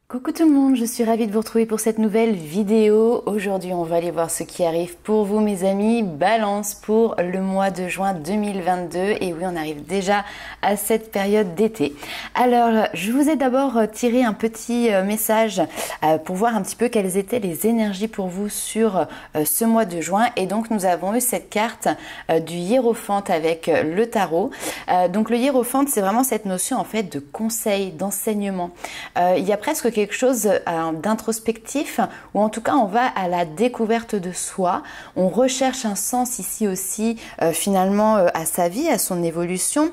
Coucou tout le monde, je suis ravie de vous retrouver pour cette nouvelle vidéo. Aujourd'hui, on va aller voir ce qui arrive pour vous mes amis. Balance pour le mois de juin 2022. Et oui, on arrive déjà à cette période d'été. Alors, je vous ai d'abord tiré un petit message pour voir un petit peu quelles étaient les énergies pour vous sur ce mois de juin. Et donc, nous avons eu cette carte du hiérophante avec le tarot. Donc, le hiérophante, c'est vraiment cette notion en fait de conseil, d'enseignement. Il y a presque quelque chose d'introspectif, ou en tout cas on va à la découverte de soi, on recherche un sens ici aussi finalement à sa vie, à son évolution,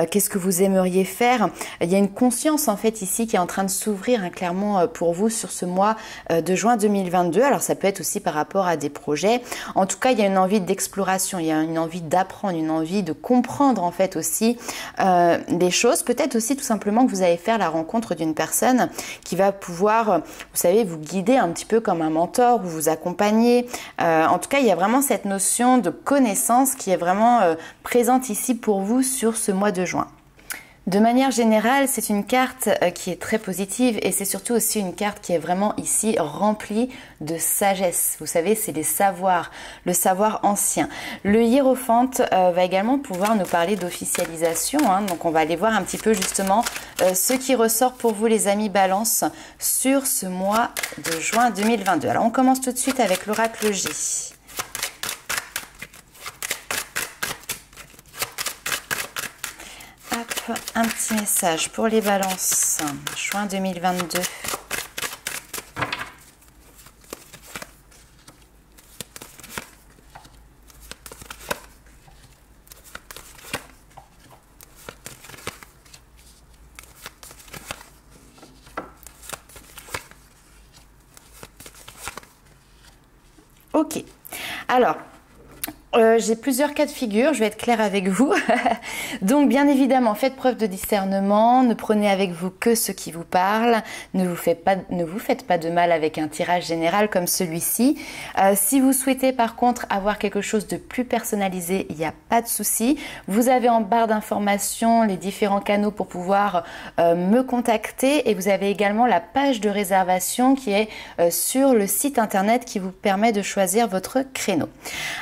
qu'est-ce que vous aimeriez faire. Il y a une conscience en fait ici qui est en train de s'ouvrir clairement pour vous sur ce mois de juin 2022, alors ça peut être aussi par rapport à des projets, en tout cas il y a une envie d'exploration, il y a une envie d'apprendre, une envie de comprendre en fait aussi des choses, peut-être aussi tout simplement que vous allez faire la rencontre d'une personne qui va pouvoir, vous savez, vous guider un petit peu comme un mentor ou vous accompagner. En tout cas, il y a vraiment cette notion de connaissance qui est vraiment présente ici pour vous sur ce mois de juin. De manière générale, c'est une carte qui est très positive et c'est surtout aussi une carte qui est vraiment ici remplie de sagesse. Vous savez, c'est les savoirs, le savoir ancien. Le hiérophante va également pouvoir nous parler d'officialisation. Donc, on va aller voir un petit peu justement ce qui ressort pour vous les amis Balance sur ce mois de juin 2022. Alors, on commence tout de suite avec l'oracle J. Un petit message pour les balances, juin 2022. Ok, alors... j'ai plusieurs cas de figure, je vais être claire avec vous. Donc bien évidemment, faites preuve de discernement, ne prenez avec vous que ce qui vous parle, ne vous faites pas de mal avec un tirage général comme celui-ci. Si vous souhaitez par contre avoir quelque chose de plus personnalisé, il n'y a pas de souci. Vous avez en barre d'informations les différents canaux pour pouvoir me contacter et vous avez également la page de réservation qui est sur le site internet qui vous permet de choisir votre créneau.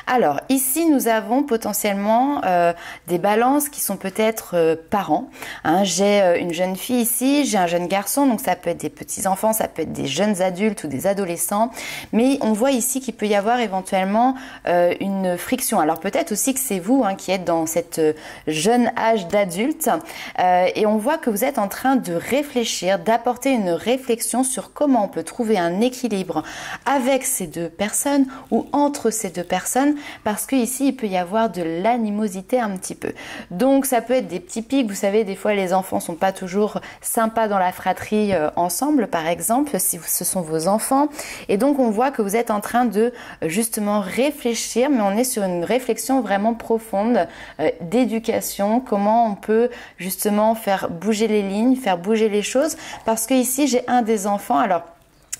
Alors ici, nous avons potentiellement des balances qui sont peut-être parents. J'ai une jeune fille ici, j'ai un jeune garçon, donc ça peut être des petits-enfants, ça peut être des jeunes adultes ou des adolescents. Mais on voit ici qu'il peut y avoir éventuellement une friction. Alors peut-être aussi que c'est vous qui êtes dans cette jeune âge d'adulte. Et on voit que vous êtes en train de réfléchir, d'apporter une réflexion sur comment on peut trouver un équilibre avec ces deux personnes ou entre ces deux personnes. Parce qu'ici, il peut y avoir de l'animosité un petit peu. Donc, ça peut être des petits pics. Vous savez, des fois, les enfants sont pas toujours sympas dans la fratrie ensemble, par exemple, si ce sont vos enfants. Et donc, on voit que vous êtes en train de justement réfléchir, mais on est sur une réflexion vraiment profonde d'éducation. Comment on peut justement faire bouger les lignes, faire bouger les choses. Parce que ici, j'ai un des enfants. Alors,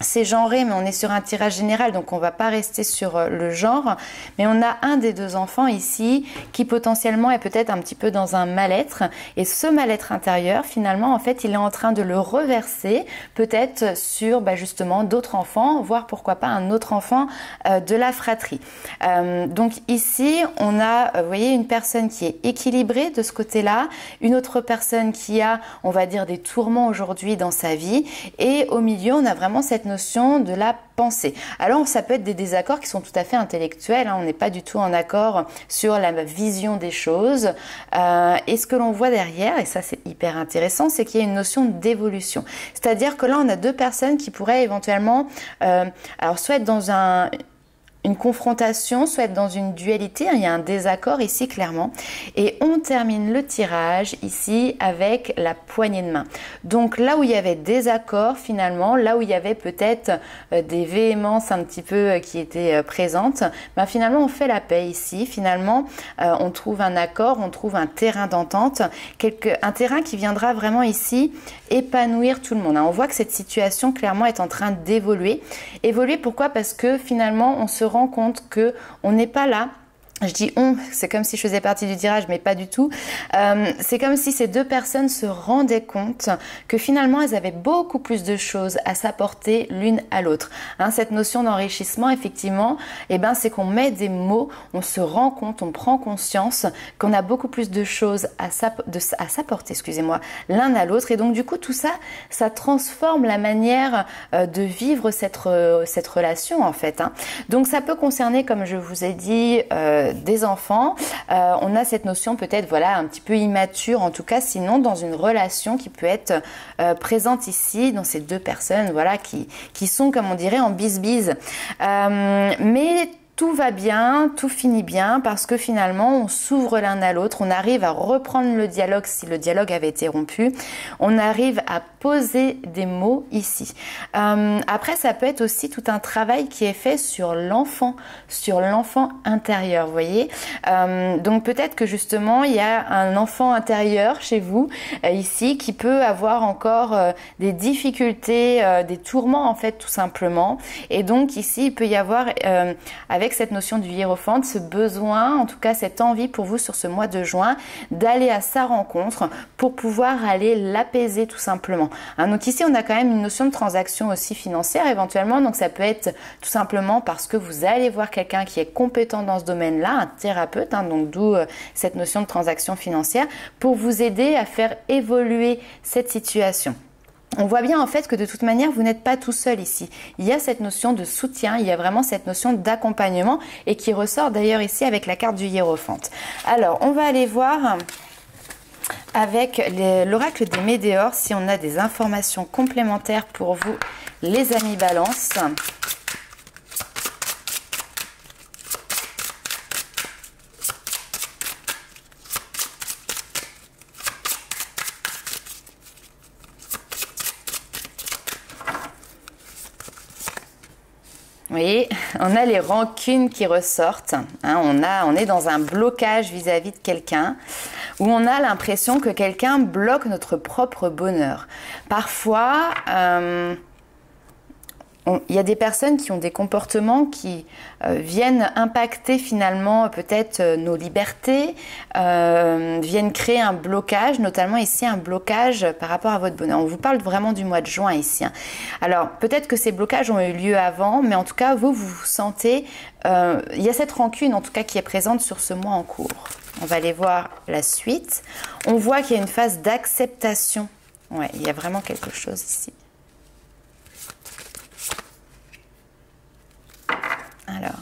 c'est genré, mais on est sur un tirage général, donc on va pas rester sur le genre. Mais on a un des deux enfants ici qui potentiellement est peut-être un petit peu dans un mal-être. Et ce mal-être intérieur, finalement, en fait, il est en train de le reverser peut-être sur justement d'autres enfants, voire pourquoi pas un autre enfant de la fratrie. Donc ici, on a, vous voyez, une personne qui est équilibrée de ce côté-là, une autre personne qui a, on va dire, des tourments aujourd'hui dans sa vie. Et au milieu, on a vraiment cette notion de la pensée. Alors ça peut être des désaccords qui sont tout à fait intellectuels, on n'est pas du tout en accord sur la vision des choses et ce que l'on voit derrière, et ça c'est hyper intéressant, c'est qu'il y a une notion d'évolution. C'est-à-dire que là on a deux personnes qui pourraient éventuellement alors soit être dans une confrontation, soit être dans une dualité, il y a un désaccord ici clairement. Et on termine le tirage ici avec la poignée de main. Donc là où il y avait désaccord finalement, là où il y avait peut-être des véhémences un petit peu qui étaient présentes, finalement on fait la paix ici. Finalement on trouve un accord, on trouve un terrain d'entente, un terrain qui viendra vraiment ici épanouir tout le monde. On voit que cette situation clairement est en train d'évoluer. Évoluer pourquoi? Parce que finalement on se rend compte que on n'est pas là Je dis on, c'est comme si je faisais partie du tirage, mais pas du tout. C'est comme si ces deux personnes se rendaient compte que finalement, elles avaient beaucoup plus de choses à s'apporter l'une à l'autre. Hein, cette notion d'enrichissement, effectivement, eh ben, c'est qu'on met des mots, on se rend compte, on prend conscience qu'on a beaucoup plus de choses à s'apporter, excusez-moi, l'un à l'autre. Et donc, du coup, tout ça, ça transforme la manière de vivre cette relation, en fait. Hein. Donc, ça peut concerner, comme je vous ai dit, des enfants. On a cette notion peut-être voilà un petit peu immature, en tout cas sinon dans une relation qui peut être présente ici dans ces deux personnes voilà qui sont comme on dirait en bise-bise. Mais tout va bien, tout finit bien parce que finalement on s'ouvre l'un à l'autre, on arrive à reprendre le dialogue si le dialogue avait été rompu, on arrive à poser des mots ici. Après ça peut être aussi tout un travail qui est fait sur l'enfant intérieur, vous voyez. Donc peut-être que justement il y a un enfant intérieur chez vous ici qui peut avoir encore des difficultés, des tourments en fait tout simplement. Et donc ici il peut y avoir avec cette notion du hiérophante, ce besoin, en tout cas cette envie pour vous sur ce mois de juin, d'aller à sa rencontre pour pouvoir aller l'apaiser tout simplement. Hein, donc ici, on a quand même une notion de transaction aussi financière éventuellement, donc ça peut être tout simplement parce que vous allez voir quelqu'un qui est compétent dans ce domaine-là, un thérapeute, hein, donc d'où cette notion de transaction financière, pour vous aider à faire évoluer cette situation. On voit bien en fait que de toute manière, vous n'êtes pas tout seul ici. Il y a cette notion de soutien, il y a vraiment cette notion d'accompagnement et qui ressort d'ailleurs ici avec la carte du hiérophante. Alors, on va aller voir avec l'oracle des Médéors si on a des informations complémentaires pour vous, les amis Balance. Vous voyez, on a les rancunes qui ressortent. Hein, on est dans un blocage vis-à-vis de quelqu'un où on a l'impression que quelqu'un bloque notre propre bonheur. Parfois, il y a des personnes qui ont des comportements qui viennent impacter finalement peut-être nos libertés, viennent créer un blocage, notamment ici un blocage par rapport à votre bonheur. On vous parle vraiment du mois de juin ici. Hein. Alors peut-être que ces blocages ont eu lieu avant, mais en tout cas vous vous sentez, il y a cette rancune en tout cas qui est présente sur ce mois en cours. On va aller voir la suite. On voit qu'il y a une phase d'acceptation. Ouais, il y a vraiment quelque chose ici. Alors,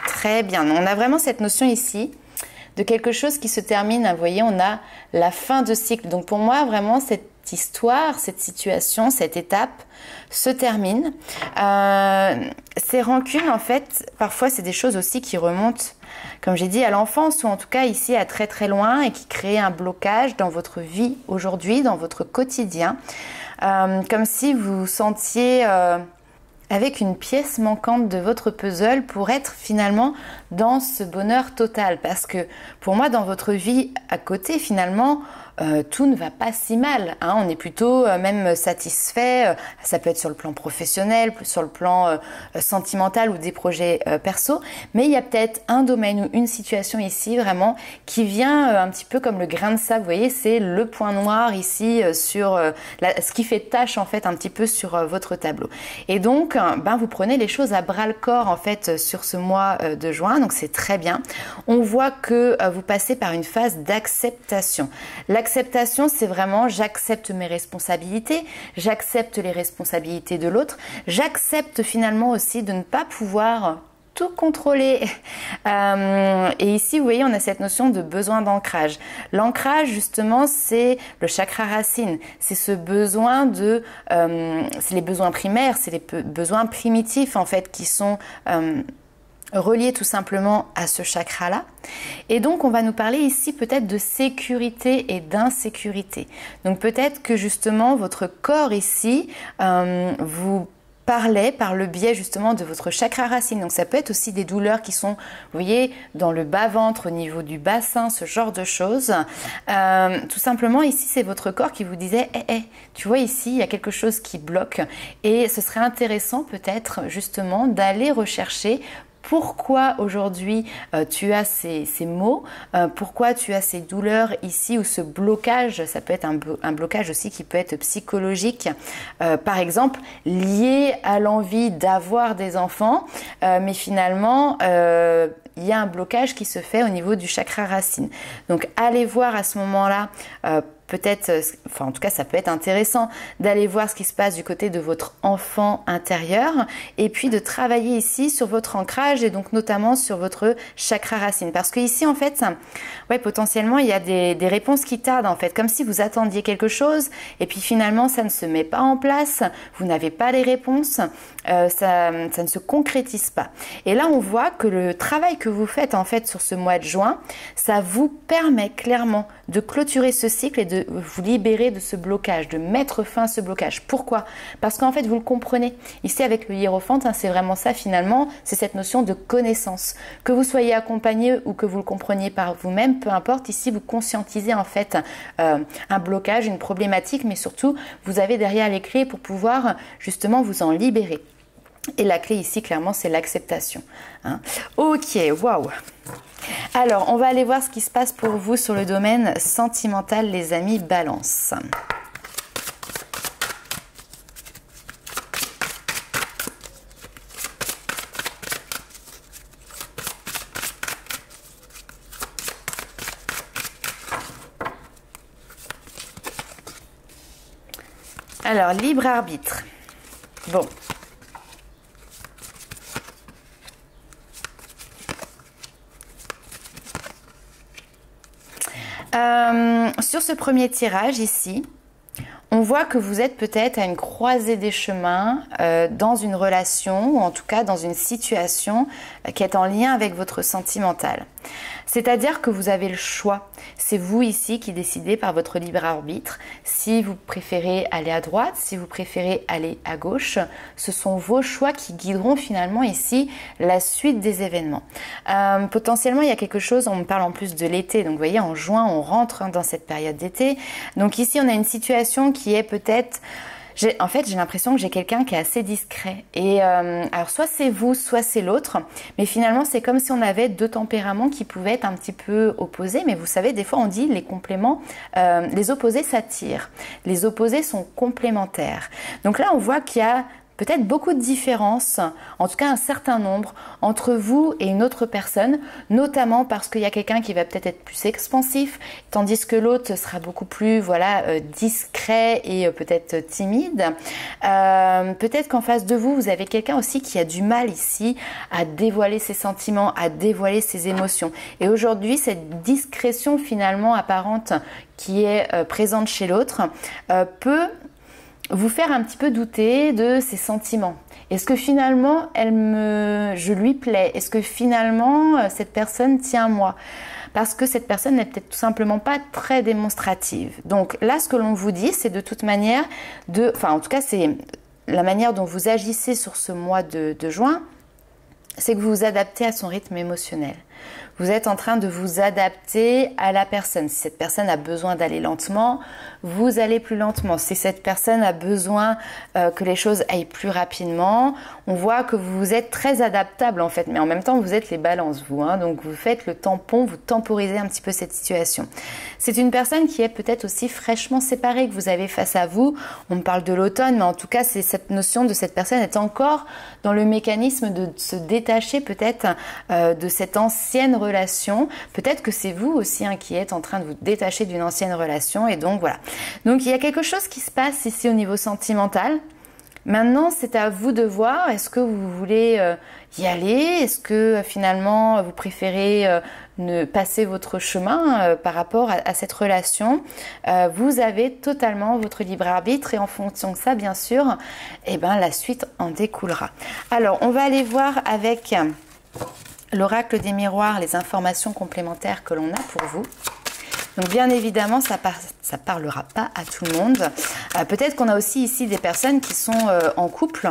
très bien. On a vraiment cette notion ici de quelque chose qui se termine. Vous voyez, on a la fin de cycle. Donc pour moi, vraiment, cette histoire, cette situation, cette étape se termine. Ces rancunes, en fait, parfois, c'est des choses aussi qui remontent, comme j'ai dit, à l'enfance ou en tout cas ici à très très loin et qui créent un blocage dans votre vie aujourd'hui, dans votre quotidien. Comme si vous vous sentiez avec une pièce manquante de votre puzzle pour être finalement dans ce bonheur total. Parce que pour moi, dans votre vie à côté, finalement, tout ne va pas si mal. Hein. On est plutôt même satisfait. Ça peut être sur le plan professionnel, sur le plan sentimental ou des projets perso. Mais il y a peut-être un domaine ou une situation ici vraiment qui vient un petit peu comme le grain de sable. Vous voyez, c'est le point noir ici sur ce qui fait tache en fait un petit peu sur votre tableau. Et donc, vous prenez les choses à bras le corps en fait sur ce mois de juin. Donc c'est très bien. On voit que vous passez par une phase d'acceptation. L'acceptation, c'est vraiment j'accepte mes responsabilités, j'accepte les responsabilités de l'autre, j'accepte finalement aussi de ne pas pouvoir tout contrôler. Et ici, vous voyez, on a cette notion de besoin d'ancrage. L'ancrage, justement, c'est le chakra racine. C'est ce besoin de... c'est les besoins primaires, c'est les besoins primitifs, en fait, qui sont... relié tout simplement à ce chakra-là. Et donc, on va nous parler ici peut-être de sécurité et d'insécurité. Donc, peut-être que justement, votre corps ici vous parlait par le biais justement de votre chakra racine. Donc ça peut être aussi des douleurs qui sont, vous voyez, dans le bas-ventre, au niveau du bassin, ce genre de choses. Tout simplement, ici, c'est votre corps qui vous disait tu vois, ici, il y a quelque chose qui bloque. Et ce serait intéressant peut-être justement d'aller rechercher pourquoi aujourd'hui tu as ces maux, pourquoi tu as ces douleurs ici ou ce blocage. Ça peut être un blocage aussi qui peut être psychologique, par exemple lié à l'envie d'avoir des enfants, mais finalement il y a un blocage qui se fait au niveau du chakra racine. Donc allez voir à ce moment-là, peut-être, enfin en tout cas ça peut être intéressant d'aller voir ce qui se passe du côté de votre enfant intérieur et puis de travailler ici sur votre ancrage et donc notamment sur votre chakra racine. Parce que ici en fait, ouais, potentiellement il y a des réponses qui tardent en fait, comme si vous attendiez quelque chose et puis finalement ça ne se met pas en place, vous n'avez pas les réponses, ça ne se concrétise pas. Et là on voit que le travail que vous faites en fait sur ce mois de juin, ça vous permet clairement de clôturer ce cycle et de vous libérer de ce blocage, de mettre fin à ce blocage. Pourquoi? Parce qu'en fait vous le comprenez. Ici avec le hiérophante, hein, c'est vraiment ça finalement, c'est cette notion de connaissance. Que vous soyez accompagné ou que vous le compreniez par vous-même, peu importe, ici vous conscientisez en fait un blocage, une problématique, mais surtout vous avez derrière les clés pour pouvoir justement vous en libérer. Et la clé ici, clairement, c'est l'acceptation. Hein. Ok, waouh. Alors, on va aller voir ce qui se passe pour vous sur le domaine sentimental, les amis Balance. Alors, libre arbitre. Bon. Sur ce premier tirage ici, on voit que vous êtes peut-être à une croisée des chemins dans une relation ou en tout cas dans une situation qui est en lien avec votre sentimental. C'est-à-dire que vous avez le choix. C'est vous ici qui décidez par votre libre arbitre si vous préférez aller à droite, si vous préférez aller à gauche. Ce sont vos choix qui guideront finalement ici la suite des événements. Potentiellement, il y a quelque chose, on me parle en plus de l'été. Donc vous voyez, en juin, on rentre dans cette période d'été. Donc ici, on a une situation qui est peut-être... En fait, j'ai l'impression que j'ai quelqu'un qui est assez discret. Et alors, soit c'est vous, soit c'est l'autre. Mais finalement, c'est comme si on avait deux tempéraments qui pouvaient être un petit peu opposés. Mais vous savez, des fois, on dit les compléments, les opposés s'attirent. Les opposés sont complémentaires. Donc là, on voit qu'il y a peut-être beaucoup de différences, en tout cas un certain nombre, entre vous et une autre personne, notamment parce qu'il y a quelqu'un qui va peut-être être plus expansif, tandis que l'autre sera beaucoup plus discret et peut-être timide. Peut-être qu'en face de vous, vous avez quelqu'un aussi qui a du mal ici à dévoiler ses sentiments, à dévoiler ses émotions. Et aujourd'hui, cette discrétion finalement apparente qui est présente chez l'autre peut vous faire un petit peu douter de ses sentiments. Est-ce que finalement je lui plais? Est-ce que finalement cette personne tient à moi? Parce que cette personne n'est peut-être tout simplement pas très démonstrative. Donc là, ce que l'on vous dit, c'est de toute manière en tout cas, c'est la manière dont vous agissez sur ce mois de juin, c'est que vous vous adaptez à son rythme émotionnel. Vous êtes en train de vous adapter à la personne. Si cette personne a besoin d'aller lentement, vous allez plus lentement. Si cette personne a besoin que les choses aillent plus rapidement, on voit que vous êtes très adaptable en fait. Mais en même temps, vous êtes les balances, vous. Hein, donc, vous faites le tampon, vous temporisez un petit peu cette situation. C'est une personne qui est peut-être aussi fraîchement séparée que vous avez face à vous. On me parle de l'automne, mais en tout cas, c'est cette notion de cette personne est encore dans le mécanisme de se détacher peut-être de cette ancienne relation. Peut-être que c'est vous aussi qui êtes en train de vous détacher d'une ancienne relation et donc voilà. Donc il y a quelque chose qui se passe ici au niveau sentimental. Maintenant, c'est à vous de voir. Est-ce que vous voulez y aller? Est-ce que finalement vous préférez ne passer votre chemin par rapport à cette relation? Vous avez totalement votre libre arbitre et en fonction de ça, bien sûr, la suite en découlera. Alors, on va aller voir avec l'oracle des miroirs les informations complémentaires que l'on a pour vous. Donc bien évidemment, ça ça parlera pas à tout le monde. Peut-être qu'on a aussi ici des personnes qui sont en couple,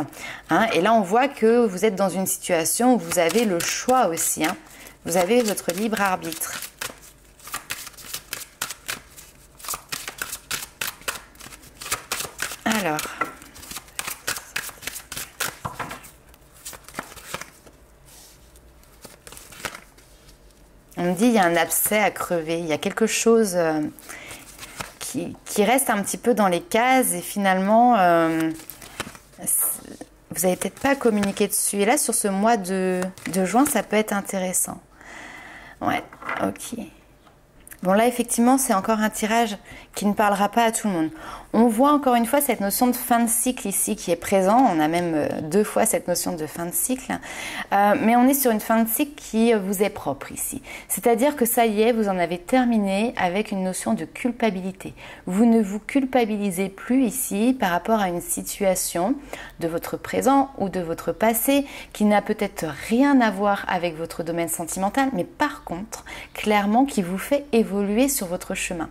hein, et là on voit que vous êtes dans une situation où vous avez le choix aussi, hein. Vous avez votre libre arbitre. Alors, on me dit il y a un abcès à crever, il y a quelque chose qui reste un petit peu dans les cases et finalement vous n'avez peut-être pas communiqué dessus. Et là sur ce mois de juin, ça peut être intéressant. Ouais, ok. Bon là effectivement c'est encore un tirage qui ne parlera pas à tout le monde. On voit encore une fois cette notion de fin de cycle ici qui est présent. On a même deux fois cette notion de fin de cycle. Mais on est sur une fin de cycle qui vous est propre ici. C'est-à-dire que ça y est, vous en avez terminé avec une notion de culpabilité. Vous ne vous culpabilisez plus ici par rapport à une situation de votre présent ou de votre passé qui n'a peut-être rien à voir avec votre domaine sentimental, mais par contre, clairement qui vous fait évoluer sur votre chemin.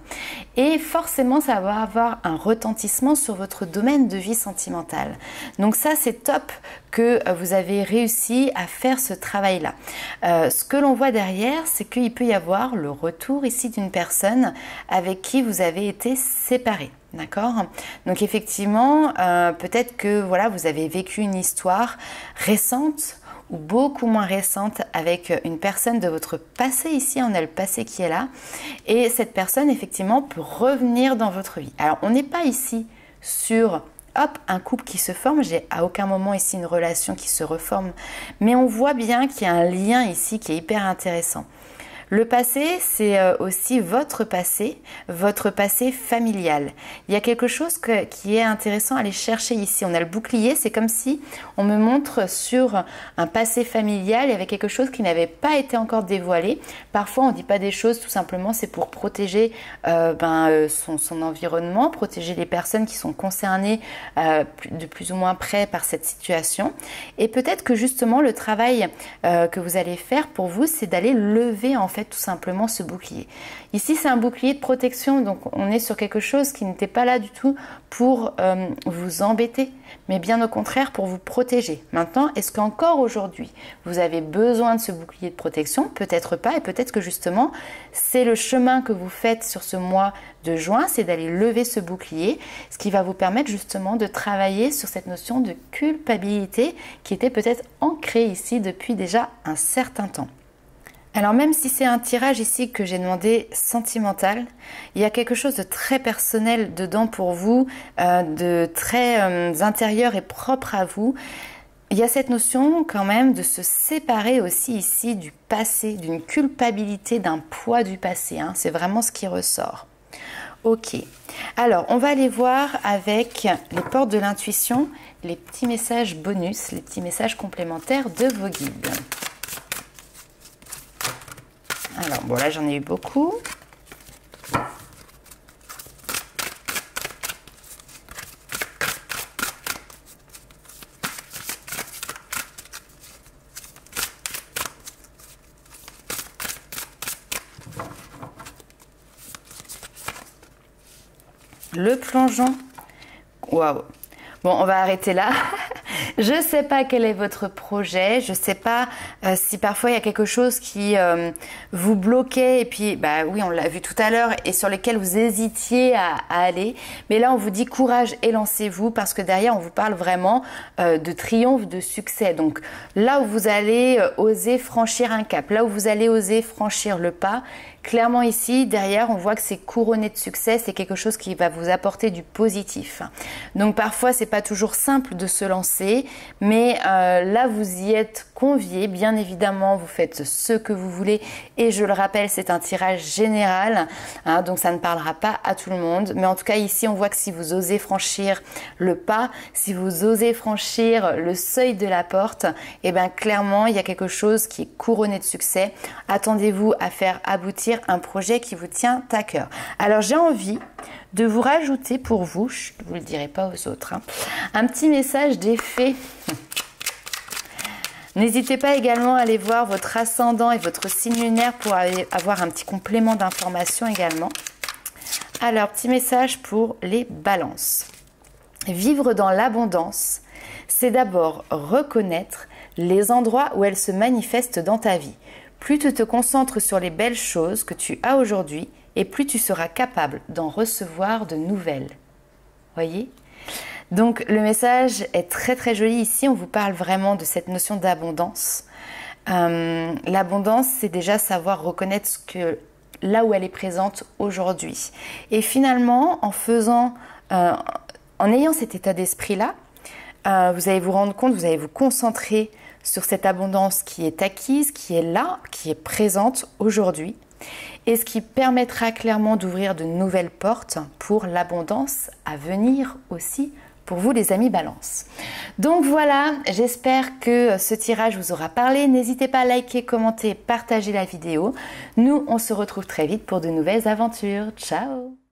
Et forcément, ça va avoir un retentissement sur votre domaine de vie sentimentale. Donc ça, c'est top que vous avez réussi à faire ce travail-là. Ce que l'on voit derrière, c'est qu'il peut y avoir le retour ici d'une personne avec qui vous avez été séparés. D'accord? Donc effectivement, peut-être que voilà, vous avez vécu une histoire récente ou beaucoup moins récente avec une personne de votre passé. Ici, on a le passé qui est là. Et cette personne, effectivement, peut revenir dans votre vie. Alors, on n'est pas ici sur, hop, un couple qui se forme. J'ai à aucun moment ici une relation qui se reforme. Mais on voit bien qu'il y a un lien ici qui est hyper intéressant. Le passé, c'est aussi votre passé familial. Il y a quelque chose qui est intéressant à aller chercher ici. On a le bouclier, c'est comme si on me montre sur un passé familial, il y avait quelque chose qui n'avait pas été encore dévoilé. Parfois, on ne dit pas des choses, tout simplement, c'est pour protéger son environnement, protéger les personnes qui sont concernées de plus ou moins près par cette situation. Et peut-être que justement, le travail que vous allez faire pour vous, c'est d'aller lever en fait tout simplement ce bouclier. Ici c'est un bouclier de protection, donc on est sur quelque chose qui n'était pas là du tout pour vous embêter, mais bien au contraire pour vous protéger. Maintenant, est-ce qu'encore aujourd'hui vous avez besoin de ce bouclier de protection? Peut-être pas, et peut-être que justement c'est le chemin que vous faites sur ce mois de juin, c'est d'aller lever ce bouclier, ce qui va vous permettre justement de travailler sur cette notion de culpabilité qui était peut-être ancrée ici depuis déjà un certain temps. Alors même si c'est un tirage ici que j'ai demandé sentimental, il y a quelque chose de très personnel dedans pour vous, de très intérieur et propre à vous. Il y a cette notion quand même de se séparer aussi ici du passé, d'une culpabilité, d'un poids du passé, hein. C'est vraiment ce qui ressort. Ok, alors on va aller voir avec les portes de l'intuition, les petits messages bonus, les petits messages complémentaires de vos guides. Alors, bon là j'en ai eu beaucoup. Le plongeon. Waouh. Bon, on va arrêter là. Je ne sais pas quel est votre projet, je ne sais pas si parfois il y a quelque chose qui vous bloquait et puis bah oui on l'a vu tout à l'heure et sur lesquels vous hésitiez à aller, mais là on vous dit courage et lancez-vous parce que derrière on vous parle vraiment de triomphe, de succès. Donc là où vous allez oser franchir un cap, là où vous allez oser franchir le pas, clairement ici derrière on voit que c'est couronné de succès, c'est quelque chose qui va vous apporter du positif. Donc parfois c'est pas toujours simple de se lancer, mais là vous y êtes conviés, bien évidemment vous faites ce que vous voulez et je le rappelle c'est un tirage général, hein, donc ça ne parlera pas à tout le monde, mais en tout cas ici on voit que si vous osez franchir le pas, si vous osez franchir le seuil de la porte, et bien clairement il y a quelque chose qui est couronné de succès. Attendez-vous à faire aboutir un projet qui vous tient à cœur. Alors j'ai envie de vous rajouter pour vous, je ne vous le dirai pas aux autres, hein, un petit message des fées. N'hésitez pas également à aller voir votre ascendant et votre signe lunaire pour avoir un petit complément d'information également. Alors, petit message pour les balances. Vivre dans l'abondance, c'est d'abord reconnaître les endroits où elle se manifeste dans ta vie. Plus tu te concentres sur les belles choses que tu as aujourd'hui, et plus tu seras capable d'en recevoir de nouvelles. Voyez ? Donc le message est très très joli ici, on vous parle vraiment de cette notion d'abondance. L'abondance, c'est déjà savoir reconnaître ce que, là où elle est présente aujourd'hui. Et finalement, en ayant cet état d'esprit-là, vous allez vous rendre compte, vous allez vous concentrer sur cette abondance qui est acquise, qui est là, qui est présente aujourd'hui, et ce qui permettra clairement d'ouvrir de nouvelles portes pour l'abondance à venir aussi pour vous les amis Balance. Donc voilà, j'espère que ce tirage vous aura parlé. N'hésitez pas à liker, commenter, partager la vidéo. Nous, on se retrouve très vite pour de nouvelles aventures. Ciao!